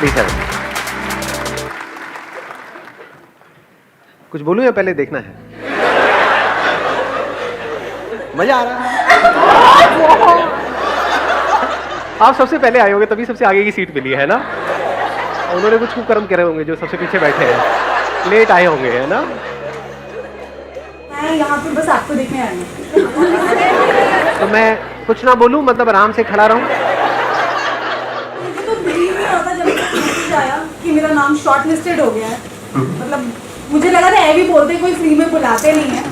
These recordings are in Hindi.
Please have it. कुछ बोलूं या पहले देखना है? मजा आ रहा है? आप सबसे पहले आए होंगे तभी सबसे आगे की सीट मिली है ना? उन्होंने कुछ कुकर्म करे होंगे जो सबसे पीछे बैठे हैं, लेट आए होंगे, है ना? मैं यहाँ पे बस आपको देखने आई हूँ। तो मैं कुछ ना बोलूं, मतलब आराम से खड़ा रहूं? मुझे तो बिलीव नहीं होता जब मैसेज आया कि मेरा नाम शॉर्ट लिस्टेड हो गया है। मतलब मुझे लगा था ऐ भी बोलते कोई फ्री में बुलाते नहीं है।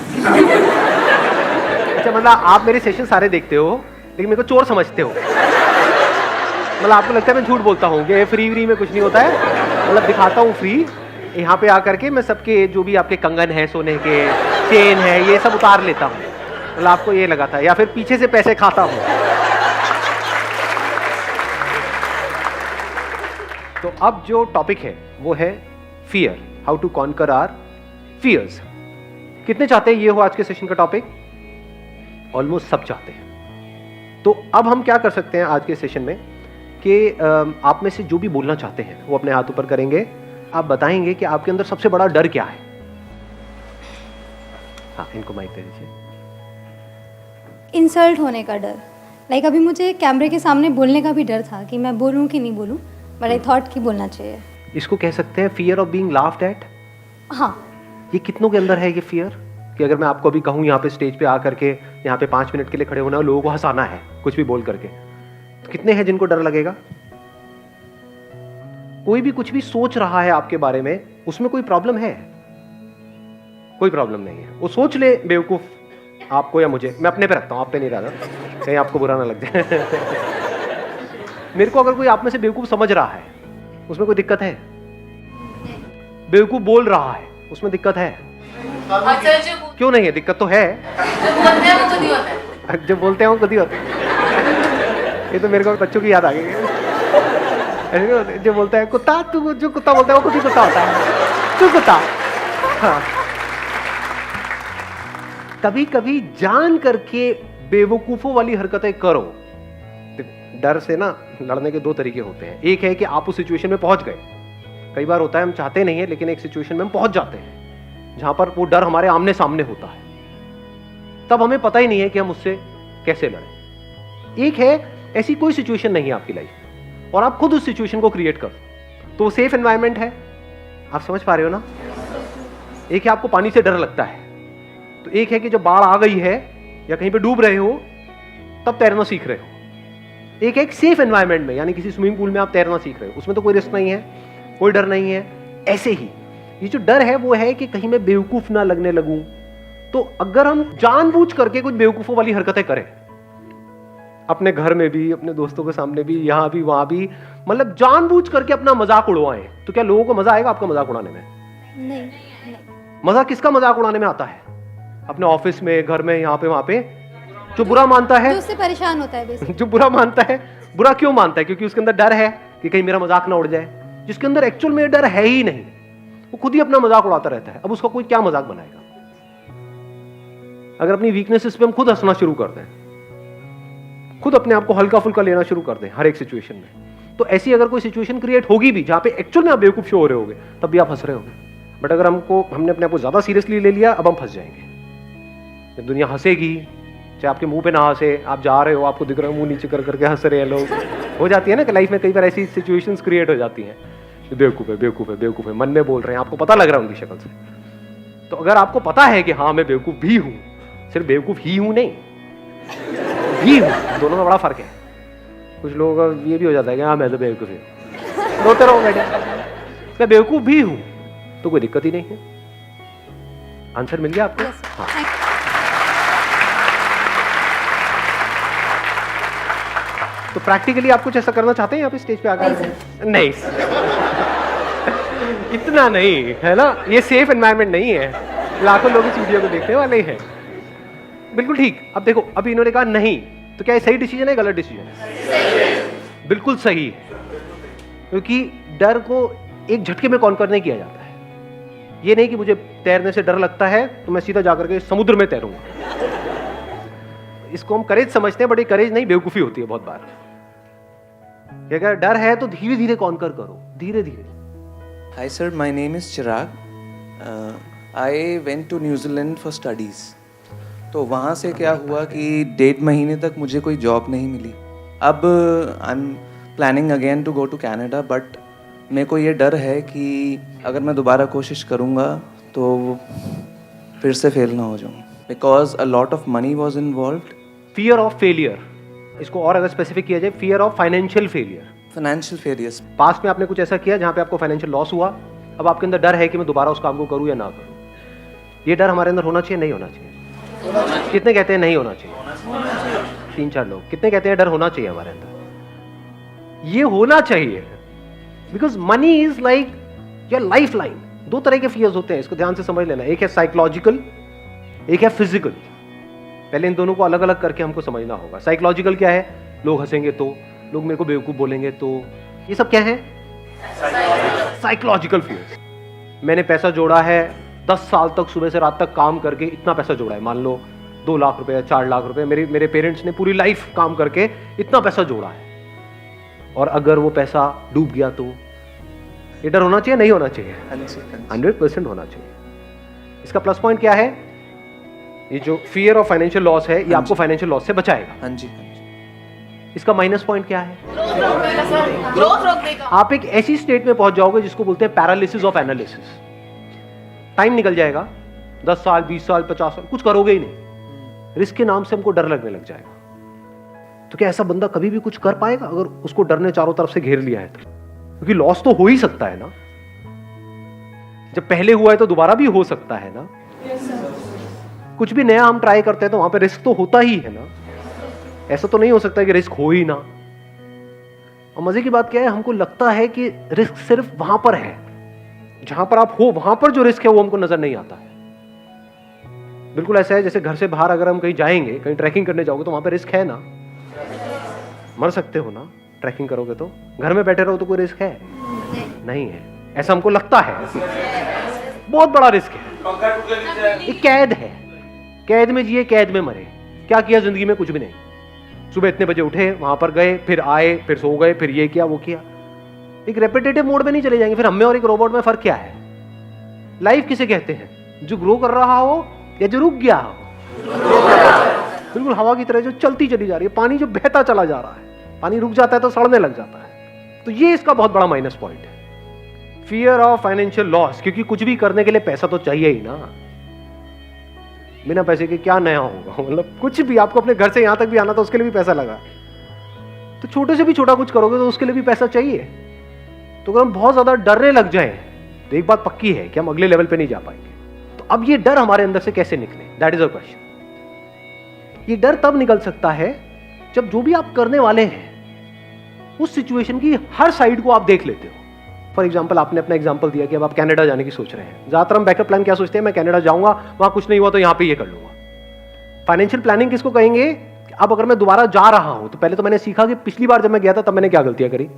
अच्छा, मतलब आप मेरे सेशन सारे देखते हो लेकिन मेरे को चोर समझते हो? मतलब आपको लगता है मैं झूठ बोलता हूँ कि फ्री में कुछ नहीं होता है? मतलब दिखाता हूँ फ्री, यहाँ पे आकर के मैं सबके जो भी आपके कंगन है, सोने के चेन है, ये सब उतार लेता हूँ। मतलब आपको ये लगा था, या फिर पीछे से पैसे खाता हूँ? तो अब जो टॉपिक है वो है fear, how to conquer our fears. कितने चाहते हैं ये हो आज के सेशन का टॉपिक? ऑलमोस्ट सब चाहते हैं। तो अब हम क्या कर सकते हैं आज के सेशन में कि आप में से जो भी बोलना चाहते हैं वो अपने हाथ ऊपर करेंगे। आप बताएंगे कि आपके अंदर सबसे बड़ा डर क्या है। हाँ, इनको माइक दे दीजिए। इंसल्ट होने का डर। लाइक अभी मुझे कैमरे के सामने बोलने का भी डर था कि मैं बोलूं कि नहीं बोलूं, बट आई थॉट कि बोलना चाहिए। इसको कह सकते हैं fear of being laughed eight. हाँ, ये कितनों के अंदर है ये फियर कि अगर मैं आपको अभी कहूँ यहाँ पे स्टेज पे आकर के यहाँ पे 5 मिनट के लिए खड़े होना और लोगों को हंसाना है कुछ भी बोल करके, तो कितने हैं जिनको डर लगेगा? कोई भी कुछ भी सोच रहा है आपके बारे में, उसमें कोई प्रॉब्लम है? कोई प्रॉब्लम नहीं है। वो सोच ले बेवकूफ, आपको या मुझे, मैं अपने पे रखता हूं, आप पे नहीं रहा, कहीं आपको बुरा ना लग जाए। मेरे को अगर कोई आप में से बेवकूफ समझ रहा है उसमें कोई दिक्कत है? बेवकूफ बोल रहा है उसमें दिक्कत है? क्यों नहीं है? दिक्कत तो है। जब बोलते हैं वो खुद ही होता है। ये तो मेरे को बच्चों की याद आ गई। ऐसे जो बोलता है कुत्ता, तू जो कुत्ता बोलता है वो खुद ही कुत्ता होता है। तू कुत्ता। हाँ, कभी कभी जान करके बेवकूफों वाली हरकतें करो। डर से ना लड़ने के 2 तरीके होते हैं। एक है कि आप उस सिचुएशन में पहुंच गए। कई बार होता है हम चाहते नहीं है लेकिन एक सिचुएशन में हम पहुंच जाते हैं जहां पर वो डर हमारे आमने सामने होता है, तब हमें पता ही नहीं है कि हम उससे कैसे लड़ें। एक है ऐसी कोई सिचुएशन नहीं है आपकी लाइफ और आप खुद उस सिचुएशन को क्रिएट करो, तो वो सेफ एनवायरनमेंट है। आप समझ पा रहे हो ना? एक है आपको पानी से डर लगता है, तो एक है कि जब बाढ़ आ गई है या कहीं पे डूब रहे हो तब तैरना सीख रहे हो। एक है एक सेफ एनवायरनमेंट में, यानी किसी स्विमिंग पूल में आप तैरना सीख रहे हो, उसमें तो कोई रिस्क नहीं है, कोई डर नहीं है। ऐसे ही ये जो डर है वो है कि कहीं मैं बेवकूफ ना लगने लगूं। तो अगर हम जानबूझ करके कुछ बेवकूफों वाली हरकतें करें, अपने घर में भी, अपने दोस्तों के सामने भी, यहां भी वहां भी, मतलब जानबूझ करके अपना मजाक उड़वाएं, तो क्या लोगों को मजा आएगा आपका मजाक उड़ाने में? नहीं। मजा किसका मजाक उड़ाने में आता है? अपने ऑफिस में, घर में, यहाँ पे वहां पे। जो बुरा मानता है, जो उससे परेशान होता है बेसिकली। जो बुरा मानता है, बुरा क्यों मानता है? क्योंकि उसके अंदर डर है कि कहीं मेरा मजाक ना उड़ जाए। जिसके अंदर एक्चुअल में डर है ही नहीं, वो खुद ही अपना मजाक उड़ाता रहता है। अब उसका कोई क्या मजाक बनाएगा? अगर अपनी वीकनेसेस पे हम खुद हंसना शुरू कर दें, खुद अपने आप को हल्का फुल्का लेना शुरू कर दें हर एक सिचुएशन में, तो ऐसी अगर कोई सिचुएशन क्रिएट होगी भी जहां पे एक्चुअल में आप बेवकूफ शो हो रहे होगे, तब भी आप हंस रहे होगे। बट अगर हमने अपने आप को ज्यादा सीरियसली ले लिया, अब हम फंस जाएंगे। जब दुनिया हंसेगी, चाहे आपके मुंह पे ना हंसे, आप जा रहे हो, आपको दिख रहा है मुंह नीचे कर करके हंस रहे हैं लोग, हो जाती है ना कि लाइफ में कई बार ऐसी सिचुएशंस क्रिएट हो जाती हैं। बेवकूफ है, बेवकूफ है, बेवकूफ है, मन में बोल रहे हैं, आपको पता लग रहा है उनकी शक्ल से। तो अगर आपको पता है कि हाँ मैं बेवकूफ भी हूं, सिर्फ बेवकूफ ही हूं नहीं, भी हूं, दोनों में बड़ा फर्क है। कुछ लोगों का ये भी हो जाता है कि हाँ मैं तो बेवकूफ हूं, रोते रहो बेटे, मैं बेवकूफ भी हूं, तो कोई दिक्कत ही नहीं है। आंसर मिल गया आपको? हाँ। तो प्रैक्टिकली आप कुछ ऐसा करना चाहते हैं यहाँ पे स्टेज पे आकर? नहीं, इतना नहीं है ना, ये सेफ एनवायरनमेंट नहीं है। लाखों लोग इस वीडियो को देखने वाले हैं। बिल्कुल ठीक। अब देखो, अभी इन्होंने कहा नहीं, तो क्या ये सही डिसीजन है, गलत डिसीजन है? बिल्कुल सही है, क्योंकि डर को एक झटके में कॉन्कर नहीं किया जाता है। ये नहीं कि मुझे तैरने से डर लगता है तो मैं सीधा जाकर के समुद्र में तैरूंगा। इसको हम करेज समझते हैं, बट ये करेज नहीं, बेवकूफी होती है बहुत बार। कि अगर डर है तो धीरे धीरे कॉन्कर करो, धीरे धीरे। Hi sir, my name is Chirag. I went to New Zealand for studies. तो वहाँ से क्या हुआ कि 1.5 महीने तक मुझे कोई जॉब नहीं मिली। अब I am planning again to go to Canada, but मेरे को ये डर है कि अगर मैं दोबारा कोशिश करूँगा तो फिर से फेल ना हो जाऊँ, because a lot of money was involved. Fear of failure, इसको और अगर स्पेसिफिक किया जाए, fear of financial failure. Financial failures. Past में आपने कुछ ऐसा किया जहाँ पे आपको फाइनेंशियल लॉस हुआ, अब आपके अंदर डर है कि मैं दोबारा उस काम को करूँ या ना करूँ। ये डर हमारे अंदर होना चाहिए, नहीं होना चाहिए? कितने कहते हैं नहीं होना चाहिए? 3-4 लोग। कितने कहते हैं डर होना चाहिए हमारे अंदर? ये होना चाहिए, because money is like your life line. 2 तरह के फियर्स होते हैं, इसको ध्यान से समझ लेना। एक है साइकोलॉजिकल, एक है फिजिकल। पहले इन दोनों को अलग अलग करके हमको समझना होगा। साइकोलॉजिकल क्या है? लोग हंसेंगे तो, लोग मेरे को बेवकूफ बोलेंगे तो, ये सब क्या है? Psychological fears. मैंने पैसा जोड़ा है, 10 साल तक सुबह से रात तक काम करके इतना पैसा जोड़ा है, मान लो 2 लाख रुपए, 4 लाख रुपए। मेरे पेरेंट्स ने पूरी लाइफ काम करके इतना पैसा जोड़ा है, और अगर वो पैसा डूब गया तो ये डर होना चाहिए, नहीं होना चाहिए? 100% होना चाहिए। इसका प्लस पॉइंट क्या है? ये जो फियर ऑफ फाइनेंशियल लॉस है, ये आपको फाइनेंशियल लॉस से बचाएगा। हाँ जी। इसका माइनस पॉइंट क्या है? ग्रोथ रोक देगा। आप एक ऐसी स्टेट में पहुंच जाओगे जिसको बोलते हैं पैरालिसिस ऑफ एनालिसिस। टाइम निकल जाएगा, 10 साल, 20 साल, 50 साल, कुछ करोगे ही नहीं। रिस्क के नाम से हमको डर लगने लग जाएगा। तो क्या ऐसा बंदा कभी भी कुछ कर पाएगा अगर उसको डर ने चारों तरफ से घेर लिया है तो? क्योंकि लॉस तो हो ही सकता है ना। जब पहले हुआ है तो दोबारा भी हो सकता है ना। कुछ भी नया हम ट्राई करते हैं तो वहां पे रिस्क तो होता ही है ना। ऐसा तो नहीं हो सकता कि रिस्क हो ही ना। और मजे की बात क्या है, हमको लगता है कि रिस्क सिर्फ वहां पर है, जहां पर आप हो वहां पर जो रिस्क है वो हमको नजर नहीं आता है। बिल्कुल ऐसा है जैसे घर से बाहर अगर हम कहीं जाएंगे, कहीं ट्रैकिंग करने जाओगे तो वहां पर रिस्क है ना, मर सकते हो ना ट्रैकिंग करोगे तो। घर में बैठे रहो तो कोई रिस्क है? नहीं है, ऐसा हमको लगता है। बहुत बड़ा रिस्क है, एक कैद है। कैद में जिए, कैद में मरे। क्या किया जिंदगी में? कुछ भी नहीं। सुबह इतने बजे उठे, वहां पर गए, फिर आए, फिर सो गए, फिर ये किया वो किया। एक रेपिटेटिव मोड में नहीं चले जाएंगे। फिर हमें और एक रोबोट में फर्क क्या है? लाइफ किसे कहते हैं? जो ग्रो कर रहा हो या जो रुक गया हो। बिल्कुल हवा की तरह जो चलती चली जा रही है, पानी जो बहता चला जा रहा है। पानी रुक जाता है तो सड़ने लग जाता है। तो ये इसका बहुत बड़ा माइनस पॉइंट है, फियर ऑफ फाइनेंशियल लॉस। क्योंकि कुछ भी करने के लिए पैसा तो चाहिए ही ना। बिना पैसे के क्या नया होगा? मतलब कुछ भी, आपको अपने घर से यहां तक भी आना तो उसके लिए भी पैसा लगा। तो छोटे से भी छोटा कुछ करोगे तो उसके लिए भी पैसा चाहिए। तो अगर हम बहुत ज्यादा डरने लग जाएं तो एक बात पक्की है कि हम अगले लेवल पे नहीं जा पाएंगे। तो अब ये डर हमारे अंदर से कैसे निकले? That is a question. ये डर तब निकल सकता है जब जो भी आप करने वाले हैं उस सिचुएशन की हर साइड को आप देख लेते हो। फॉर एग्जाम्पल, आपने अपना एग्जाम्पल दिया कि अब आप कनाडा जाने की सोच रहे हैं। ज्यादातर हम बैकअप प्लान क्या सोचते हैं? मैं कनाडा जाऊंगा, वहां कुछ नहीं हुआ तो यहां पे ये कर लूंगा। फाइनेंशियल प्लानिंग किसको कहेंगे? अब अगर मैं दोबारा जा रहा हूं तो पहले तो मैंने सीखा कि पिछली बार जब मैं गया था तब मैंने क्या गलतियां करी,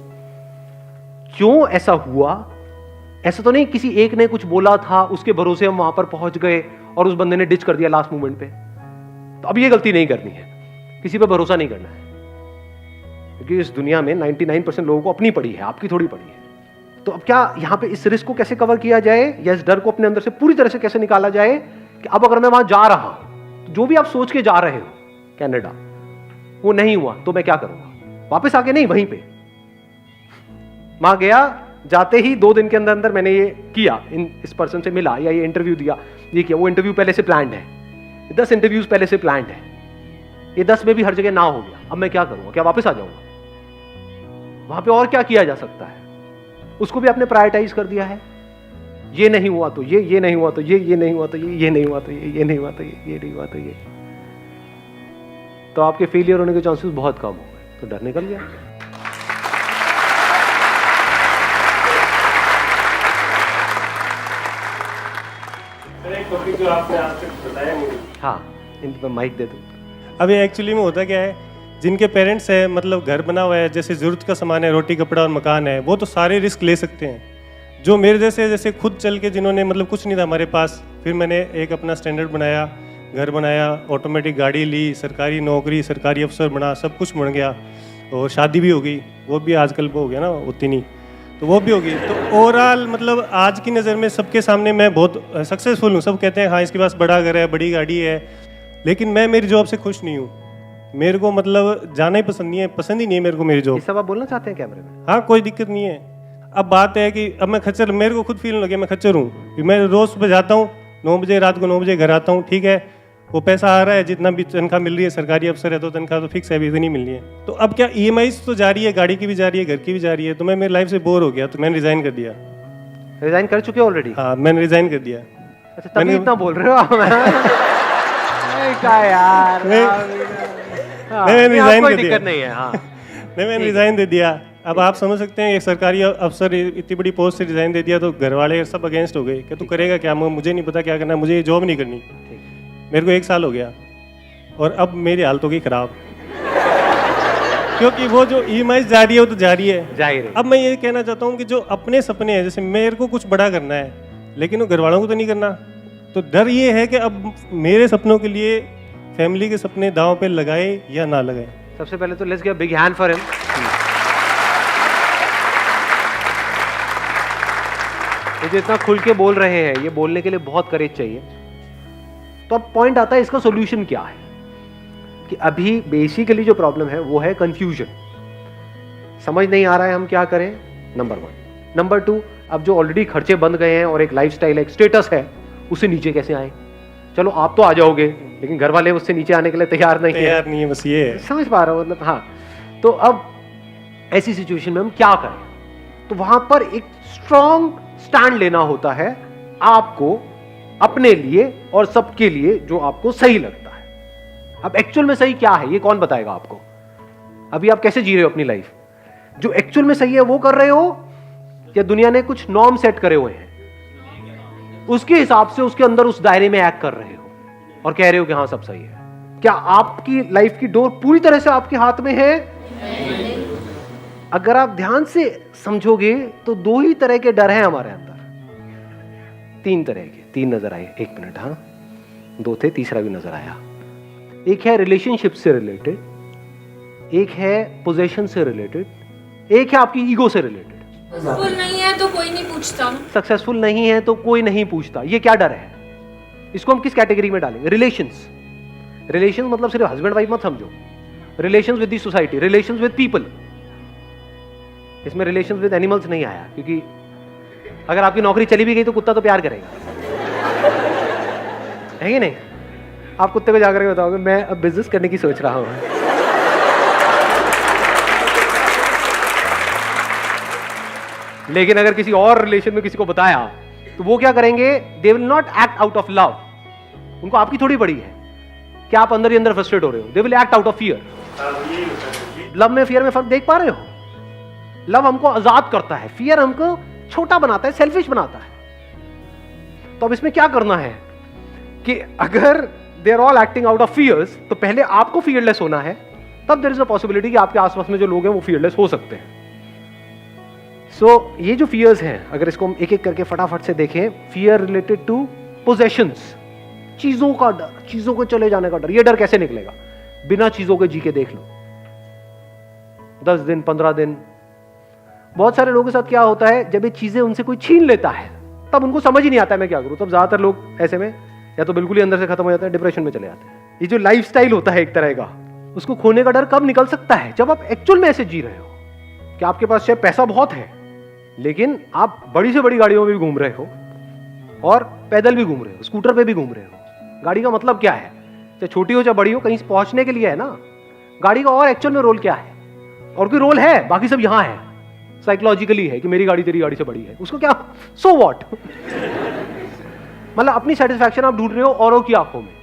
क्यों ऐसा हुआ। ऐसा तो नहीं किसी एक ने कुछ बोला था, उसके भरोसे हम वहां पर पहुंच गए और उस बंदे ने डिच कर दिया लास्ट मोमेंट पे। तो अब ये गलती नहीं करनी है, किसी पर भरोसा नहीं करना है। क्योंकि इस दुनिया में 99% लोगों को अपनी पड़ी है, आपकी थोड़ी पड़ी है। तो अब क्या यहां पे इस रिस्क को कैसे कवर किया जाए, या इस डर को अपने अंदर से पूरी तरह से कैसे निकाला जाए कि अब अगर मैं वहां जा रहा हूं तो जो भी आप सोच के जा रहे हो कनाडा, वो नहीं हुआ तो मैं क्या करूंगा? वापस आके नहीं, वहीं पे वहां गया, जाते ही 2 दिन के अंदर अंदर मैंने ये किया, इस पर्सन से मिला या ये इंटरव्यू दिया, ये किया। वो इंटरव्यू पहले से प्लान्ड है, 10 इंटरव्यूज पहले से प्लान्ड है। ये 10 में भी हर जगह ना हो गया, अब मैं क्या करूंगा? क्या वापस आ जाऊंगा? वहां पे और क्या किया जा सकता है? उसको भी आपने प्रायोरिटाइज कर दिया है। ये नहीं हुआ तो ये नहीं हुआ तो ये नहीं हुआ तो ये नहीं हुआ तो ये नहीं हुआ तो ये नहीं हुआ तो ये। तो आपके फेलियर होने के चांसेस बहुत कम हो गए। तो डर निकल गया। एक टॉपिक जो आपने आज तक बताया नहीं। हाँ, इन पर माइक दे दो। अभी एक्चुअली में होता क्या है, जिनके पेरेंट्स है, मतलब घर बना हुआ है, जैसे ज़रूरत का सामान है, रोटी कपड़ा और मकान है, वो तो सारे रिस्क ले सकते हैं। जो मेरे जैसे खुद चल के, जिन्होंने मतलब कुछ नहीं था हमारे पास, फिर मैंने एक अपना स्टैंडर्ड बनाया, घर बनाया, ऑटोमेटिक गाड़ी ली, सरकारी नौकरी, सरकारी अफसर बना, सब कुछ बन गया। और शादी भी हो गई, वो भी आजकल वो हो गया ना उतनी नहीं, तो वो भी हो गई। तो ओवरऑल मतलब आज की नज़र में सबके सामने मैं बहुत सक्सेसफुल हूँ। सब कहते हैं हाँ इसके पास बड़ा घर है, बड़ी गाड़ी है, लेकिन मैं मेरी जॉब से खुश नहीं हूँ। मेरे को मतलब जाना ही पसंद नहीं है, पसंद ही नहीं है मेरे को मेरी जॉब। ये सब आप बोलना चाहते हैं कैमरे में? हाँ कोई दिक्कत नहीं है। अब बात है कि अब मैं खच्चर, मेरे को खुद फील लगे मैं खच्चर हूँ। मैं रोज़ सुबह जाता हूँ 9 बजे, रात को 9 बजे घर आता हूँ, ठीक है, वो पैसा आ रहा है, जितना भी तनख्वाह मिल रही है, सरकारी अफसर है तो तनख्वाह तो फिक्स है, अभी इतनी मिल रही है। तो अब क्या EMI तो जा रही है, गाड़ी की भी जा रही है, घर की भी जा रही है, तो मैं मेरी लाइफ से बोर हो गया, तो मैंने रिज़ाइन कर दिया। रिजाइन कर चुके ऑलरेडी? हाँ मैंने रिज़ाइन कर दिया। अच्छा, तभी इतना बोल रहे हो आप? क्या यार, मैंने रिज़ाइन कोई कर दिया। दिक्कत नहीं है। हाँ नहीं मैंने रिज़ाइन दे दिया। अब आप समझ सकते हैं एक सरकारी अफसर इतनी बड़ी पोस्ट से रिज़ाइन दे दिया तो घर वाले सब अगेंस्ट हो गए कि तू करेगा क्या, मुझे नहीं पता क्या करना है, मुझे ये जॉब नहीं करनी। मेरे को 1 साल हो गया और अब मेरी हालत हो गई ख़राब क्योंकि वो जो EMI जा रही है वो तो जा रही है, जाहिर है। अब मैं ये कहना चाहता हूँ कि जो अपने सपने हैं, जैसे मेरे को कुछ बड़ा करना है लेकिन वो घर वालों को तो नहीं करना, तो डर ये है कि अब मेरे सपनों के लिए फैमिली के सपने दांव पे लगाए या ना लगाए। सबसे पहले तो let's give a big hand for him. ये जो इतना खुल के बोल रहे हैं, ये बोलने के लिए बहुत करेज चाहिए। तो अब पॉइंट आता है इसका सॉल्यूशन क्या है, कि अभी बेसिकली जो प्रॉब्लम है वो है कंफ्यूजन। समझ नहीं आ रहा है हम क्या करें, नंबर 1। नंबर 2, अब जो ऑलरेडी खर्चे बंद गए हैं और एक लाइफस्टाइल, एक स्टेटस है, उससे नीचे कैसे आए? चलो आप तो आ जाओगे, लेकिन घर वाले उससे नीचे आने के लिए तैयार नहीं है। बस ये है। समझ पा रहा हूँ मतलब। हाँ, तो अब ऐसी सिचुएशन में हम क्या करें? तो वहां पर एक स्ट्रॉन्ग स्टैंड लेना होता है आपको, अपने लिए और सबके लिए, जो आपको सही लगता है। अब एक्चुअल में सही क्या है ये कौन बताएगा आपको? अभी आप कैसे जी रहे हो अपनी लाइफ? जो एक्चुअल में सही है वो कर रहे हो, या दुनिया ने कुछ नॉर्म सेट करे हुए हैं उसके हिसाब से उसके अंदर उस दायरे में एक्ट कर रहे हो और कह रहे हो कि हाँ सब सही है? क्या आपकी लाइफ की डोर पूरी तरह से आपके हाथ में है? अगर आप ध्यान से समझोगे तो 2 ही तरह के डर हैं हमारे अंदर, 3 तरह के, 3 नजर आए। 1 मिनट, हाँ 2 थे, तीसरा भी नजर आया। एक है रिलेशनशिप से रिलेटेड, एक है पोजेशन से रिलेटेड, एक है आपकी ईगो से रिलेटेड। सक्सेसफुल नहीं है तो कोई नहीं पूछता। सक्सेसफुल नहीं है तो कोई नहीं पूछता, ये क्या डर है? इसको हम किस कैटेगरी में डालेंगे? रिलेशंस। रिलेशंस मतलब सिर्फ हस्बैंड वाइफ मत समझो, relations with the society, relations with people. इसमें रिलेशंस विद एनिमल्स नहीं आया, क्योंकि अगर आपकी नौकरी चली भी गई तो कुत्ता तो प्यार करेगा, है कि नहीं? आप कुत्ते को जाकर के बताओगे मैं अब बिजनेस करने की सोच रहा हूं, लेकिन अगर किसी और रिलेशन में किसी को बताया तो वो क्या करेंगे? They will not act out of love. उनको आपकी थोड़ी पड़ी है कि आप अंदर ही अंदर फ्रस्ट्रेट हो रहे हो। They will act out of fear. Love में फियर में फर्क देख पा रहे हो? लव हमको आजाद करता है, फियर हमको छोटा बनाता है, सेल्फिश बनाता है। तो अब इसमें क्या करना है कि अगर they are all acting out of fears, तो पहले आपको फियरलेस होना है, तब देयर इज अ पॉसिबिलिटी कि आपके आसपास में जो लोग हैं वो फियरलेस हो सकते हैं। ये जो फियर्स हैं, अगर इसको हम एक एक करके फटाफट से देखें, फियर रिलेटेड टू पोजेशंस, चीजों का डर, चीजों को चले जाने का डर। ये डर कैसे निकलेगा? बिना चीजों के जी के देख लो, 10 दिन 15 दिन। बहुत सारे लोगों के साथ क्या होता है, जब ये चीजें उनसे कोई छीन लेता है तब उनको समझ ही नहीं आता है मैं क्या करूं। तब ज्यादातर लोग ऐसे में या तो बिल्कुल ही अंदर से खत्म हो जाते हैं, डिप्रेशन में चले जाते हैं। ये जो लाइफस्टाइल होता है एक तरह का, उसको खोने का डर कब निकल सकता है? जब आप एक्चुअल में ऐसे जी रहे हो कि आपके पास शायद पैसा बहुत है, लेकिन आप बड़ी से बड़ी गाड़ियों में भी घूम रहे हो और पैदल भी घूम रहे हो, स्कूटर पे भी घूम रहे हो। गाड़ी का मतलब क्या है? चाहे छोटी हो चाहे बड़ी हो, कहीं पहुंचने के लिए है ना। गाड़ी का और एक्चुअल में रोल क्या है? और कोई रोल है? बाकी सब यहां है, साइकोलॉजिकली है कि मेरी गाड़ी तेरी गाड़ी से बड़ी है, उसको क्या, सो व्हाट। मतलब अपनी सेटिस्फैक्शन आप ढूंढ रहे हो औरों की आंखों में,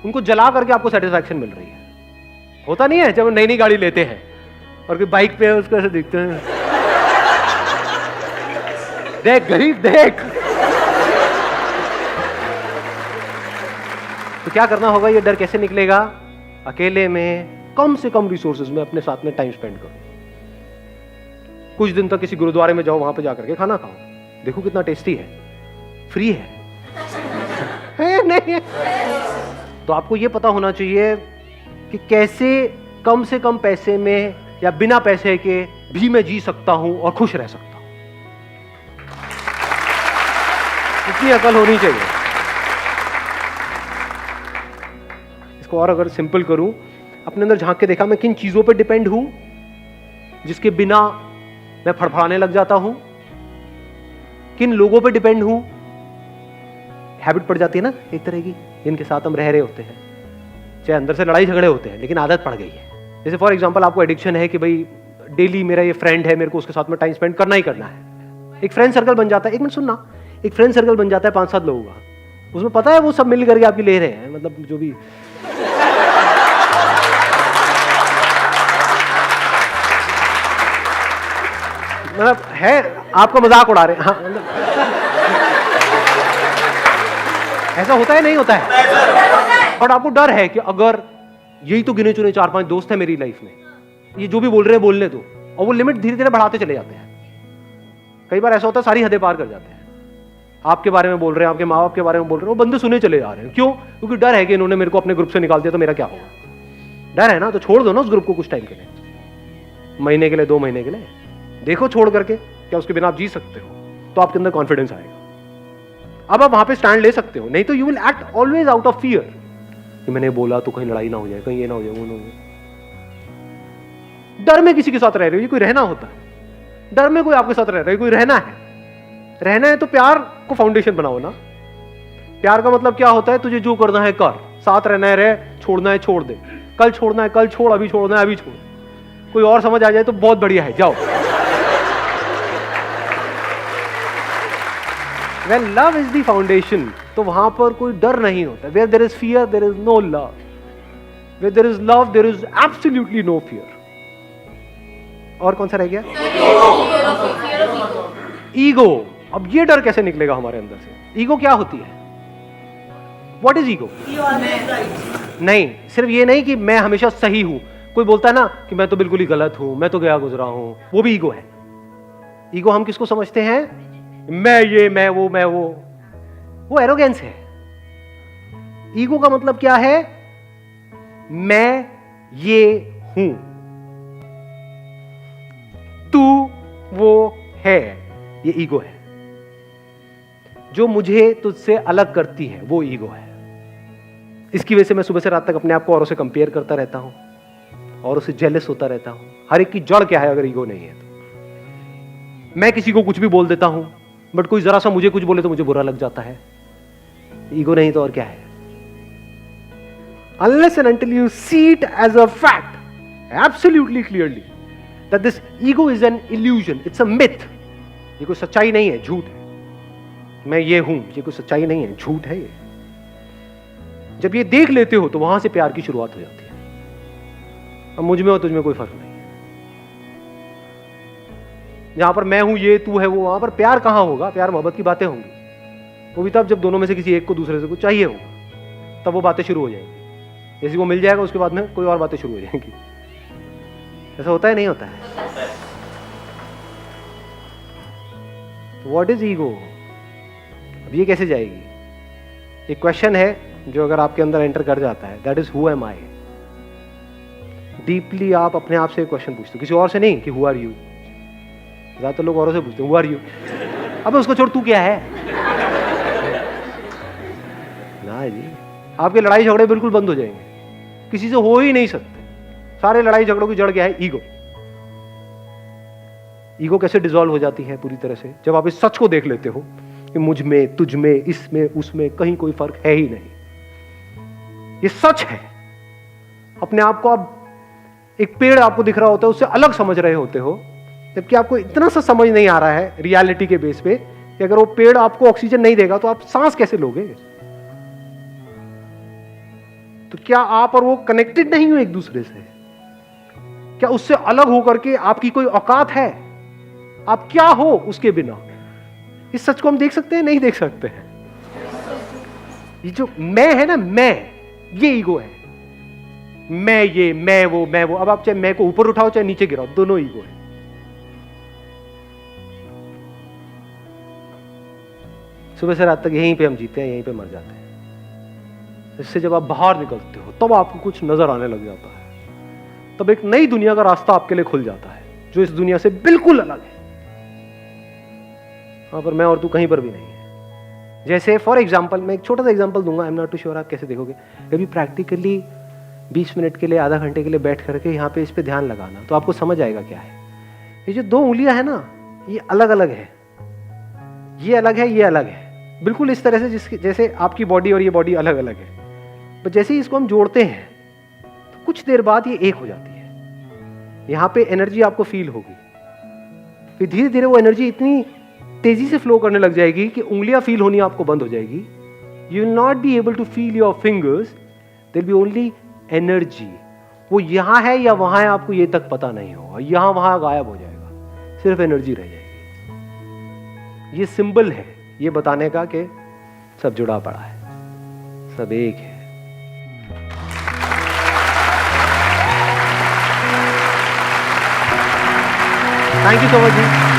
उनको जला करके आपको सेटिस्फैक्शन मिल रही है। होता नहीं है जब नई नई गाड़ी लेते हैं और कोई बाइक पे है उसको ऐसे दिखते हैं, देख गरीब देख। तो क्या करना होगा? ये डर कैसे निकलेगा? अकेले में कम से कम रिसोर्सेज में अपने साथ में टाइम स्पेंड करो। कुछ दिन तक किसी गुरुद्वारे में जाओ, वहां पे जाकर के खाना खाओ, देखो कितना टेस्टी है, फ्री है, है नहीं है? तो आपको ये पता होना चाहिए कि कैसे कम से कम पैसे में या बिना पैसे के भी मैं जी सकता हूं और खुश रह सकता हूं। इतनी अकल होनी चाहिए। इसको और अगर सिंपल करूं, अपने अंदर झांक के देखा मैं किन चीजों पे डिपेंड हूं जिसके बिना मैं फड़फड़ाने लग जाता हूं, किन लोगों पे डिपेंड हूं, हैबिट पड़ जाती है ना एक तरह की, जिनके साथ हम रह रहे होते हैं, चाहे अंदर से लड़ाई झगड़े होते हैं लेकिन आदत पड़ गई है। जैसे फॉर एग्जांपल आपको एडिक्शन है कि भाई डेली मेरा ये फ्रेंड है, मेरे को उसके साथ में टाइम स्पेंड करना ही करना है। एक फ्रेंड सर्कल बन जाता है, एक मिनट सुनना, एक फ्रेंड सर्कल बन जाता है 5-7 लोगों का, उसमें पता है वो सब मिल करके आपकी ले रहे हैं, मतलब जो भी मतलब है, आपका मजाक उड़ा रहे हैं। हाँ, मतलब ऐसा होता है नहीं होता है, और आपको डर है कि अगर यही तो गिने चुने 4-5 दोस्त हैं मेरी लाइफ में, ये जो भी बोल रहे हैं बोलने दो, और वो लिमिट धीरे धीरे बढ़ाते चले जाते हैं। कई बार ऐसा होता है सारी हदें पार कर जाते हैं, आपके बारे में बोल रहे हैं, आपके माँ बाप के बारे में बोल रहे हैं, वो बंदे सुने चले जा रहे हैं। क्यों? क्योंकि डर है कि इन्होंने मेरे को अपने ग्रुप से निकाल दिया तो मेरा क्या होगा। डर है ना, तो छोड़ दो ना उस ग्रुप को कुछ टाइम के लिए, महीने के लिए, 2 महीने के लिए देखो छोड़ करके, क्या उसके बिना आप जी सकते हो, तो आपके अंदर कॉन्फिडेंस आएगा। अब आप वहां पे स्टैंड ले सकते हो, नहीं तो you will act always out of fear कि मैंने बोला तो कहीं लड़ाई ना हो जाए, कहीं ये ना हो जाए, वो ना हो जाए। डर में किसी के साथ रह रहे हो, ये कोई रहना होता है? डर में कोई आपके साथ रह रहा है, कोई रहना है? रहना है तो प्यार को फाउंडेशन बनाओ ना। प्यार का मतलब क्या होता है? तुझे जो करना है कर, साथ रहना है रह, छोड़ना है छोड़ दे, कल छोड़ना है कल छोड़, अभी छोड़ना है अभी छोड़। कोई और समझ आ जाए तो बहुत बढ़िया है, जाओ। When love is the foundation, तो वहां पर कोई डर नहीं होता। Where there is fear, there is no love. Where there is love, there is absolutely no fear. और कौन सा रह गया? ईगो। अब ये डर कैसे निकलेगा हमारे अंदर से? ईगो क्या होती है? What is ego? नहीं, सिर्फ ये नहीं कि मैं हमेशा सही हूं। कोई बोलता है ना कि मैं तो बिल्कुल ही गलत हूं, मैं तो गया गुजरा हूं, वो भी ईगो है। ईगो हम किसको समझते हैं? मैं ये, मैं वो एरोगेंस है। ईगो का मतलब क्या है? मैं ये हूं, तू वो है, ये ईगो है। जो मुझे तुझसे अलग करती है वो ईगो है। इसकी वजह से मैं सुबह से रात तक अपने आप को औरों से कंपेयर करता रहता हूं और उससे जेलस होता रहता हूं। हर एक की जड़ क्या है अगर ईगो नहीं है तो? मैं किसी को कुछ भी बोल देता हूं, बट कोई जरा सा मुझे कुछ बोले तो मुझे बुरा लग जाता है। ईगो नहीं तो और क्या है? Unless and until you see it as a fact, absolutely clearly, that this ego is an illusion, it's a myth. ये कोई सच्चाई नहीं है, झूठ है। मैं ये हूं, ये कोई सच्चाई नहीं है, झूठ है ये। जब ये देख लेते हो तो वहां से प्यार की शुरुआत हो जाती है। अब मुझ में और तुझ में कोई फर्क नहीं है। जहां पर मैं हूं, ये तू है वो, वहां पर प्यार कहां होगा? प्यार मोहब्बत की बातें होंगी। वो भी तब जब दोनों में से किसी एक को दूसरे से कुछ चाहिए होगा, तब वो बातें शुरू हो जाएंगी। जैसे वो मिल जाएगा उसके बाद में कोई और बातें शुरू हो जाएंगी। ऐसा होता है नहीं होता है? What is ego? अब ये कैसे जाएगी? एक क्वेश्चन है जो अगर आपके अंदर एंटर कर जाता है, that is who am I. Deeply आप अपने आप से क्वेश्चन पूछते हो, किसी और से नहीं कि हु आर यू। ज्यादातर लोग औरों से पूछते हैं हु आर यू। अबे उसको छोड़, तू क्या है ना जी। आपके लड़ाई झगड़े बिल्कुल बंद हो जाएंगे, किसी से हो ही नहीं सकते। सारे लड़ाई झगड़ों की जड़ क्या है? ईगो। ईगो कैसे डिसॉल्व हो जाती है पूरी तरह से? जब आप इस सच को देख लेते हो कि मुझ में, तुझ में, इसमें, उसमें कहीं कोई फर्क है ही नहीं। ये सच है। अपने आप को आप, एक पेड़ आपको दिख रहा होता है, उससे अलग समझ रहे होते हो, जबकि आपको इतना सा समझ नहीं आ रहा है रियलिटी के बेस पे कि अगर वो पेड़ आपको ऑक्सीजन नहीं देगा तो आप सांस कैसे लोगे? तो क्या आप और वो कनेक्टेड नहीं हो एक दूसरे से? क्या उससे अलग होकर के आपकी कोई औकात है? आप क्या हो उसके बिना? इस सच को हम देख सकते हैं? नहीं देख सकते हैं। ये जो मैं है ना, मैं, ये ईगो है। मैं ये, मैं वो। अब आप चाहे मैं को ऊपर उठाओ चाहे नीचे गिराओ, दोनों ईगो है। सुबह से रात तक यहीं पे हम जीते हैं, यहीं पे मर जाते हैं। इससे जब आप बाहर निकलते हो तब आपको कुछ नजर आने लग जाता है, तब एक नई दुनिया का रास्ता आपके लिए खुल जाता है जो इस दुनिया से बिल्कुल अलग है। वहां पर मैं और तू कहीं पर भी नहीं है। जैसे फॉर एग्जाम्पल, मैं एक छोटा सा एग्जाम्पल दूंगा, I am not too sure आप कैसे देखोगे। कभी प्रैक्टिकली 20 मिनट के लिए, आधा घंटे के लिए बैठ करके यहाँ पे इस पे ध्यान लगाना, तो आपको समझ आएगा क्या है। ये जो 2 उंगलियां है ना, ये अलग अलग है, ये अलग है, ये अलग है, बिल्कुल इस तरह से जिसके जैसे आपकी बॉडी और ये बॉडी अलग अलग है। पर जैसे ही इसको हम जोड़ते हैं तो कुछ देर बाद ये एक हो जाती है। यहाँ पे एनर्जी आपको फील होगी, फिर धीरे धीरे वो एनर्जी इतनी तेजी से फ्लो करने लग जाएगी कि उंगलियां फील होनी आपको बंद हो जाएगी। You will not be able to feel your fingers, there be only energy. वो यहां है या वहां है आपको ये तक पता नहीं होगा, यहां वहां गायब हो जाएगा, सिर्फ एनर्जी रह जाएगी। ये सिंबल है ये बताने का कि सब जुड़ा पड़ा है, सब एक है। Thank you so much ji.